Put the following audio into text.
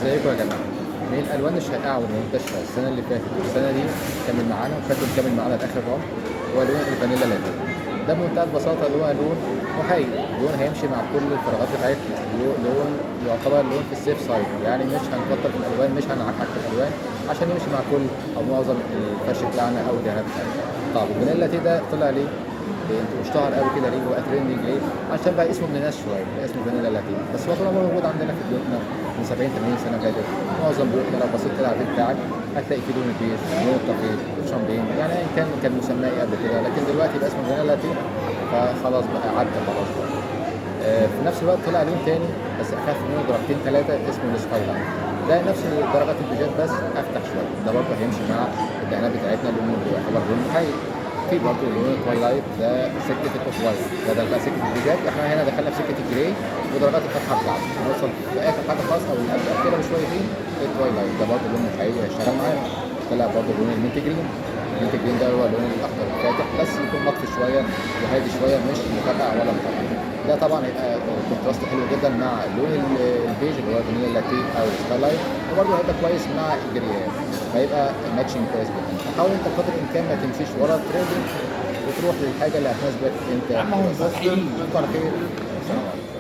ازيكم يا جماعه؟ من الالوان الشائعه والمنتشره السنه اللي فاتت والسنه دي كمل معانا وشكله مكمل معانا لاخر رمضان هو لون الفانيلا لاتيه. ده بمنتهى البساطه اللي هو لون محايد، لون هيمشي مع كل الفراغات بتاعتنا، لون يعتبر لون في السيف سايد، يعني مش هنكتر في الالوان، مش هنعكك في الالوان عشان يمشي مع كل او معظم الفرش بتاعنا او الدهانات بتاعتنا. طب الفانيلا لاتيه ده طلع ليه؟ اشتهر قوي كده ليه؟ بقى ترندنج ليه؟ عشان بقى اسمه ابن ناس شويه، بقى اسمه فانيلا لاتيه، بس هو طول عمره موجود عندنا في بيوتنا من 70 80 سنه فاتت. معظم بيوتنا لو بصيت كده على البيت بتاعك هتلاقي فيه لون البيج، لون الطفيل، الشامبين، يعني ايا كان مسماه ايه قبل كده، لكن دلوقتي بقى اسمه فانيلا لاتيه، فخلاص بقى عدى خلاص بقى. في نفس الوقت طلع لون تاني بس اخف منه درجتين ثلاثه اسمه السكاي لاين. ده نفس درجات البيجات بس افتح شويه، ده برضه هيمشي مع الدهانات بتاعتنا لانه يعتبر لون محايد. في برضه لون التوايلايت ده سكه الاوف وايت، بدل بقى سكه البيجات احنا هنا دخلنا في سكه الجراي ودرجات الفتحه بتاعته، هنوصل في اخر حاجه خالص او اللي قبل كده بشويتين التوايلايت، ده برضه لون محايد هيشتغل معانا. طلع برضه لون المنت جرين. المنت جرين ده هو اللون الاخضر الفاتح بس يكون مطفي شويه وهادي شويه، مش مفرقع ولا مطرقع. ده طبعا هيبقى كونتراست حلو جدا مع لون البيج اللي هو الفانيلا لاتيه او السكاي، وبرضه هيبقى كويس مع الجريات، هيبقى ماتشنج كويس جدا. فحاول انت بقدر الامكان ما تمشيش ورا الترند وتروح للحاجه اللي هتناسبك انت. يا عم هو بس مستحيل. اشوفكم على خير، السلام عليكم.